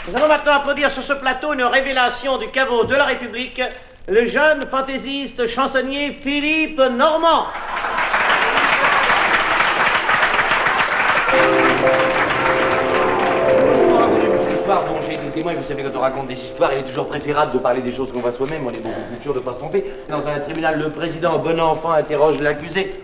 Nous allons maintenant applaudir sur ce plateau une révélation du caveau de la République, le jeune fantaisiste chansonnier Philippe Normand. Dont j'ai été témoin, vous savez, quand on raconte des histoires, il est toujours préférable de parler des choses qu'on voit soi-même, on est beaucoup plus sûr de ne pas se tromper. Dans un tribunal, le président, bon enfant, interroge l'accusé.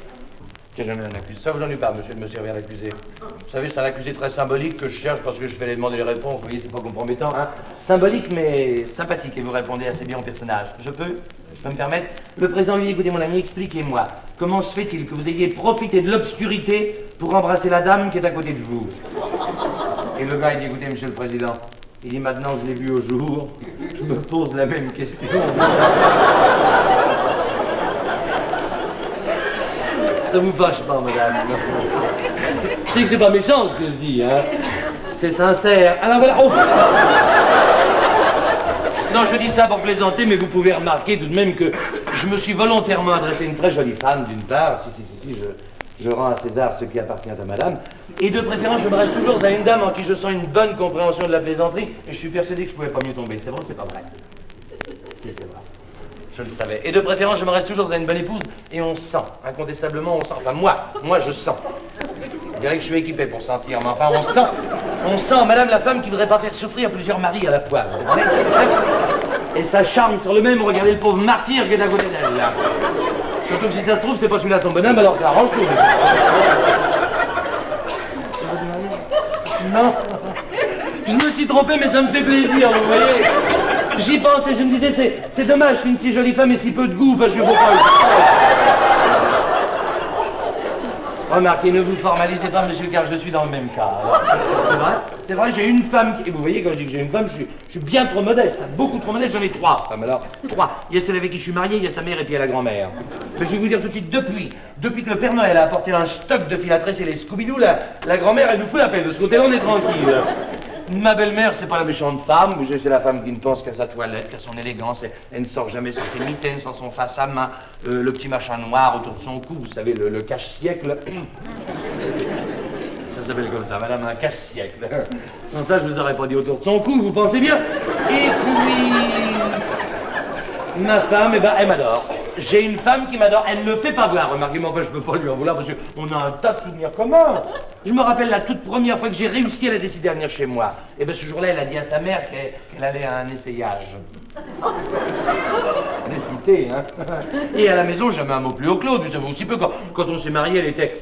Tiens, j'en ai un accusé. Ça, vous en ai pas, monsieur, de me servir l'accusé. Vous savez, c'est un accusé très symbolique que je cherche parce que je fais les demandes et les réponses. Vous voyez, c'est pas compromettant, hein. Symbolique, mais sympathique, et vous répondez assez bien au personnage. Je peux me permettre? Le président lui dit, écoutez, mon ami, expliquez-moi. Comment se fait-il que vous ayez profité de l'obscurité pour embrasser la dame qui est à côté de vous? Et le gars, il dit, écoutez, monsieur le président, il dit, maintenant que je l'ai vu au jour, je me pose la même question. Ça vous fâche pas, madame? C'est que c'est pas méchant, ce que je dis, hein. C'est sincère. Alors voilà, oh. Non, je dis ça pour plaisanter, mais vous pouvez remarquer tout de même que je me suis volontairement adressé à une très jolie femme, d'une part. Si, je rends à César ce qui appartient à madame. Et de préférence, je me reste toujours à une dame en qui je sens une bonne compréhension de la plaisanterie. Et je suis persuadé que je pouvais pas mieux tomber. C'est vrai, c'est pas vrai? Si, c'est vrai. Je le savais. Et de préférence, je me reste toujours à une bonne épouse. Et on sent, incontestablement, on sent. Enfin, moi, je sens. On dirait que je suis équipé pour sentir, mais enfin, on sent, madame la femme qui voudrait pas faire souffrir plusieurs maris à la fois. Vous comprenez? Et ça charme sur le même, regardez le pauvre martyr qui est à côté d'elle, là. Surtout que si ça se trouve, c'est pas celui-là son bonhomme, alors ça arrange tout. Non. Je me suis trompé, mais ça me fait plaisir, vous voyez. J'y pensais, je me disais, c'est dommage, je suis une si jolie femme et si peu de goût, parce que je veux pas. Remarquez, ne vous formalisez pas, monsieur, car je suis dans le même cas. C'est vrai, j'ai une femme qui... Et vous voyez, quand je dis que j'ai une femme, je suis bien trop modeste, beaucoup trop modeste, j'en ai 3 femmes, alors, 3. Il y a celle avec qui je suis marié, il y a sa mère et puis il y a la grand-mère. Mais je vais vous dire tout de suite, depuis que le Père Noël a apporté un stock de fil à tresser les Scooby-Doo, la grand-mère, elle nous fout la peine. De ce côté-là, on est tranquille. Ma belle-mère, c'est pas la méchante femme, c'est la femme qui ne pense qu'à sa toilette, qu'à son élégance, elle ne sort jamais sans ses mitaines, sans son face à main, le petit machin noir autour de son cou, vous savez, le cache-siècle. Ça s'appelle comme ça, madame, un cache-siècle. Sans ça, je vous aurais pas dit autour de son cou, vous pensez bien? Et puis... ma femme, eh ben, elle m'adore. J'ai une femme qui m'adore, elle ne me fait pas voir, remarquez, mais enfin, je peux pas lui en vouloir parce qu'on a un tas de souvenirs communs. Je me rappelle la toute première fois que j'ai réussi, elle a décidé de venir chez moi. Et bien, ce jour-là, elle a dit à sa mère qu'elle allait à un essayage. Elle est futée, hein. Et à la maison, jamais un mot plus haut que l'autre, vous savez aussi peu, quand on s'est mariés,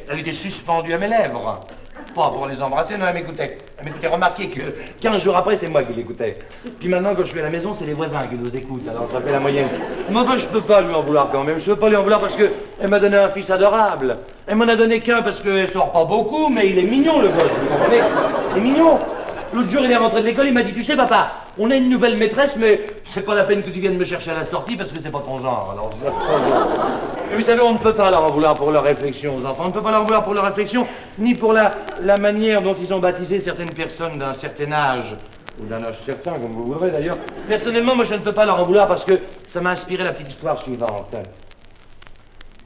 elle était suspendue à mes lèvres. Pas pour les embrasser, non, elle m'écoutait. Remarquez que 15 jours après, c'est moi qui l'écoutais. Puis maintenant, quand je suis à la maison, c'est les voisins qui nous écoutent, alors ça fait la moyenne. Mais enfin, je peux pas lui en vouloir quand même. Je peux pas lui en vouloir parce qu'elle m'a donné un fils adorable. Elle m'en a donné qu'un parce qu'elle sort pas beaucoup, mais il est mignon, le gosse, vous comprenez? Il est mignon. L'autre jour, il est rentré de l'école, il m'a dit, tu sais, papa, on a une nouvelle maîtresse, mais c'est pas la peine que tu viennes me chercher à la sortie parce que c'est pas ton genre. Alors, vous savez, on ne peut pas leur en vouloir pour leur réflexion aux enfants. On ne peut pas leur en vouloir pour leur réflexion, ni pour la manière dont ils ont baptisé certaines personnes d'un certain âge. Ou d'un âge certain, comme vous voudrez d'ailleurs. Personnellement, moi, je ne peux pas leur en vouloir parce que ça m'a inspiré la petite histoire suivante.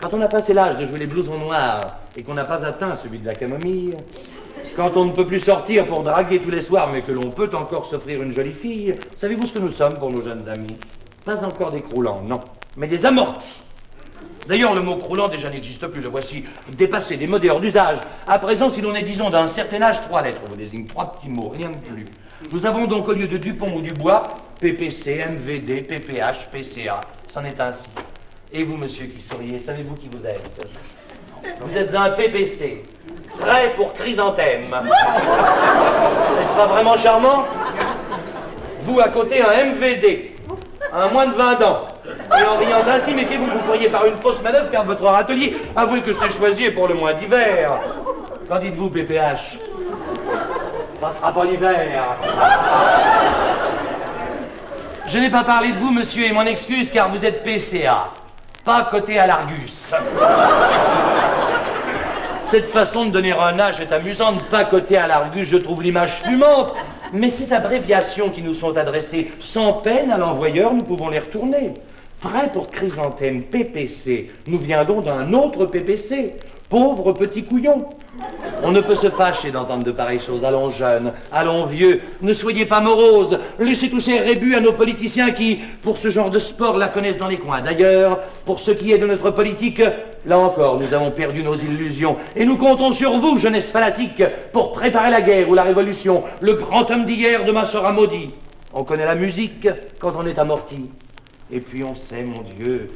Quand on a passé l'âge de jouer les blousons noirs et qu'on n'a pas atteint celui de la camomille, quand on ne peut plus sortir pour draguer tous les soirs, mais que l'on peut encore s'offrir une jolie fille, savez-vous ce que nous sommes pour nos jeunes amis? Pas encore des croulants, non, mais des amortis. D'ailleurs, le mot croulant déjà n'existe plus, le voici dépassé, démodé, hors d'usage. À présent, si l'on est, disons, d'un certain âge, 3 lettres, on vous désigne 3 petits mots, rien de plus. Nous avons donc, au lieu de Dupont ou Dubois, PPC, MVD, PPH, PCA. C'en est ainsi. Et vous, monsieur qui souriez, savez-vous qui vous êtes? Vous êtes un PPC, prêt pour chrysanthème. N'est-ce pas vraiment charmant? Vous, à côté, un MVD, un moins de 20 ans. Et en riant ainsi, méfiez-vous, vous pourriez par une fausse manœuvre perdre votre râtelier. Avouez que c'est choisi pour le mois d'hiver. Qu'en dites-vous, PPH? Passera pas l'hiver. Je n'ai pas parlé de vous, monsieur, et mon excuse, car vous êtes PCA. Pas coté à l'Argus. Cette façon de donner un âge est amusante, pas coté à l'Argus, je trouve l'image fumante. Mais ces abréviations qui nous sont adressées sans peine à l'envoyeur, nous pouvons les retourner. Prêt pour chrysanthème, PPC, nous viendons d'un autre PPC. Pauvre petit couillon. On ne peut se fâcher d'entendre de pareilles choses. Allons jeunes, allons vieux, ne soyez pas moroses. Laissez tous ces rébus à nos politiciens qui, pour ce genre de sport, la connaissent dans les coins. D'ailleurs, pour ce qui est de notre politique, là encore, nous avons perdu nos illusions. Et nous comptons sur vous, jeunesse fanatique, pour préparer la guerre ou la révolution. Le grand homme d'hier demain sera maudit. On connaît la musique quand on est amorti. Et puis on sait, mon Dieu,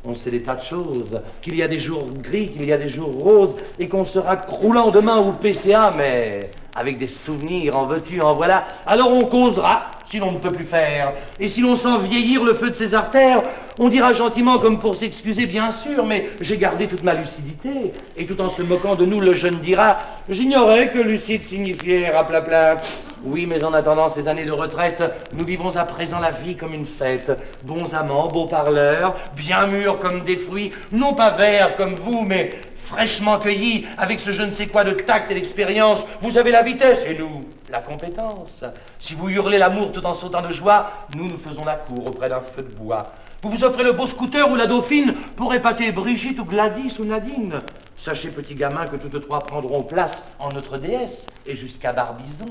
on sait des tas de choses, qu'il y a des jours gris, qu'il y a des jours roses, et qu'on sera croulant demain au PCA, mais avec des souvenirs, en veux-tu, en voilà. Alors on causera, si l'on ne peut plus faire. Et si l'on sent vieillir le feu de ses artères, on dira gentiment comme pour s'excuser, bien sûr, mais j'ai gardé toute ma lucidité. Et tout en se moquant de nous, le jeune dira, j'ignorais que lucide signifiait raplapla. Oui, mais en attendant ces années de retraite, nous vivons à présent la vie comme une fête. Bons amants, beaux parleurs, bien mûrs comme des fruits, non pas verts comme vous, mais fraîchement cueillis, avec ce je ne sais quoi de tact et d'expérience. Vous avez la vitesse et nous, la compétence. Si vous hurlez l'amour tout en sautant de joie, nous faisons la cour auprès d'un feu de bois. Vous vous offrez le beau scooter ou la dauphine pour épater Brigitte ou Gladys ou Nadine. Sachez, petits gamins, que toutes trois prendront place en notre déesse et jusqu'à Barbizon.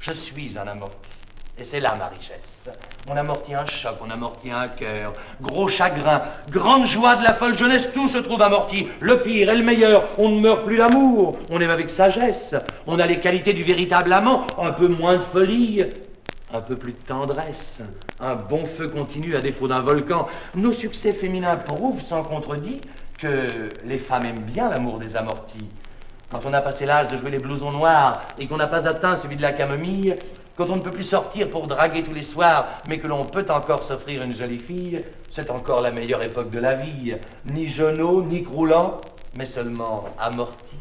Je suis un amorti. Et c'est là ma richesse. On amortit un choc, on amortit un cœur, gros chagrin, grande joie de la folle jeunesse, tout se trouve amorti. Le pire et le meilleur, on ne meurt plus d'amour, on aime avec sagesse. On a les qualités du véritable amant, un peu moins de folie, un peu plus de tendresse, un bon feu continu à défaut d'un volcan. Nos succès féminins prouvent sans contredit que les femmes aiment bien l'amour des amortis. Quand on a passé l'âge de jouer les blousons noirs et qu'on n'a pas atteint celui de la camomille, quand on ne peut plus sortir pour draguer tous les soirs, mais que l'on peut encore s'offrir une jolie fille, c'est encore la meilleure époque de la vie. Ni jeunot, ni croulant, mais seulement amorti.